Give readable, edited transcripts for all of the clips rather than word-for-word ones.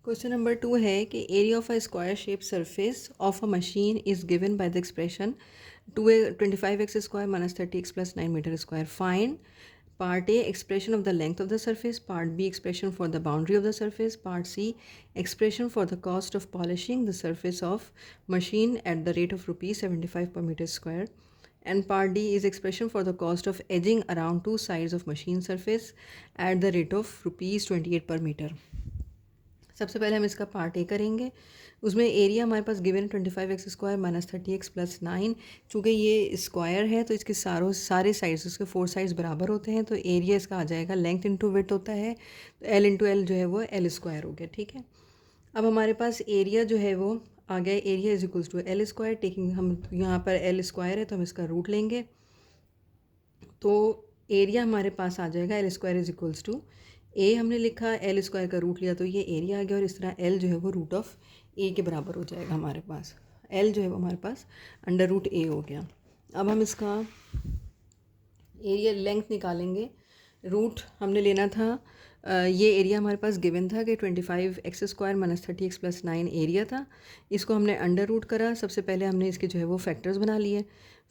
Question number 2 है कि area of a square shape surface of a machine is given by the expression 25x square minus 30x plus 9 metre square. Find part A expression of the length of the surface, part B expression for the boundary of the surface, part C expression for the cost of polishing the surface of machine at the rate of ₹75 per meter square, and part D is expression for the cost of edging around two sides of machine surface at the rate of ₹28 per meter. सबसे पहले हम इसका part A करेंगे. उसमें area हमारे पास given है 25x square minus 30x plus 9. चूँकि ये स्क्वायर है तो इसके सारे साइड्स, उसके 4 साइड्स बराबर होते हैं, तो एरिया इसका आ जाएगा लेंथ इंटू विड्थ होता है, तो एल इंटू एल जो है वो एल स्क्वायर हो गया. ठीक है, अब हमारे पास एरिया जो है वो आ गया. Area is equals to L square. Taking हम यहाँ पर एल स्क्वायर है तो हम इसका रूट लेंगे, तो एरिया हमारे पास आ जाएगा L square is equals to A हमने लिखा, एल स्क्वायर का रूट लिया तो ये एरिया आ गया, और इस तरह एल जो है वो रूट ऑफ ए के बराबर हो जाएगा. हमारे पास एल जो है वो हमारे पास अंडर रूट ए हो गया. अब हम इसका एरिया लेंथ निकालेंगे. रूट हमने लेना था, ये एरिया हमारे पास गिवन था कि 25x square minus 30x plus 9 area था. इसको हमने अंडर रूट करा. सबसे पहले हमने इसके जो है वो फैक्टर्स बना लिए.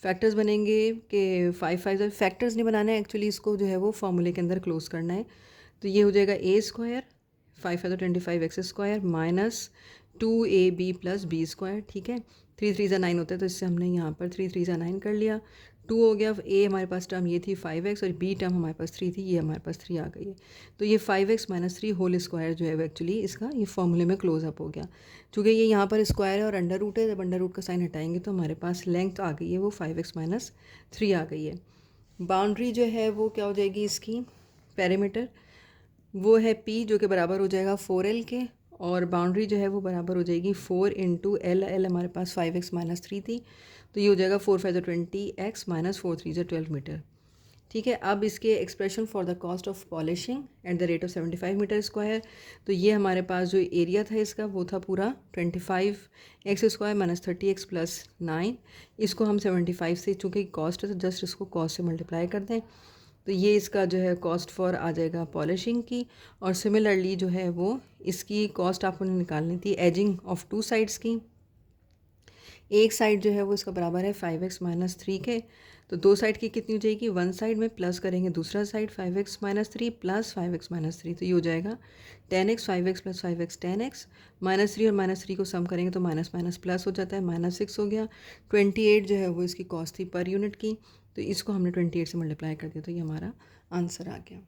फैक्टर्स बनेंगे कि 5 फैक्टर्स नहीं बनाना है एक्चुअली, इसको जो है वो फॉर्मूले के अंदर क्लोज करना है. तो ये हो जाएगा A square 5 25x square minus 2ab plus B square. ठीक है, 3 3 ज़ा 9 होता है, तो इससे हमने यहाँ पर 3 3 ज़ा 9 कर लिया. 2 हो गया. ए हमारे पास टर्म ये थी 5x और बी टर्म हमारे पास 3 थी, ये हमारे पास 3 आ गई है. तो ये 5x माइनस 3 होल स्क्वायर जो है वो एक्चुअली इसका ये फॉर्मूले में क्लोज अप हो गया. चूँकि ये यहाँ पर स्क्वायर है और अंडर रूट है, जब अंडर रूट का साइन हटाएंगे तो हमारे पास लेंथ आ गई है वो 5x माइनस 3 आ गई है. बाउंड्री जो है वो क्या हो जाएगी इसकी, पेरीमीटर वो है P जो कि बराबर हो जाएगा 4L के, और बाउंड्री जो है वो बराबर हो जाएगी 4 इंटू एल. एल हमारे पास 5x माइनस 3 थी, तो ये हो जाएगा 4 5 20x माइनस 4 3 12 मीटर. ठीक है, अब इसके expression for the cost of polishing at the rate of 75 metre square. तो ये हमारे पास जो एरिया था इसका वो था पूरा 25x square minus 30x plus 9. इसको हम 75 से, चूँकि कॉस्ट है तो जस्ट इसको कॉस्ट से मल्टीप्लाई कर दें, तो ये इसका जो है कॉस्ट फॉर आ जाएगा पॉलिशिंग की. और सिमिलरली जो है वो इसकी कॉस्ट आपको निकालनी थी एजिंग ऑफ 2 साइड्स की. एक साइड जो है वो इसका बराबर है 5x माइनस 3 के, तो 2 साइड की कितनी हो जाएगी, 1 साइड में प्लस करेंगे दूसरा side 5x minus 3 plus 5x minus 3, तो ये हो जाएगा 10x 5x plus 5x 10x minus 3 और माइनस 3 को सम करेंगे तो माइनस माइनस प्लस हो जाता है, माइनस 6 हो गया. 28 जो है वो इसकी कॉस्ट थी पर यूनिट की, तो इसको हमने 28 से मल्टीप्लाई कर दिया, तो ये हमारा आंसर आ गया.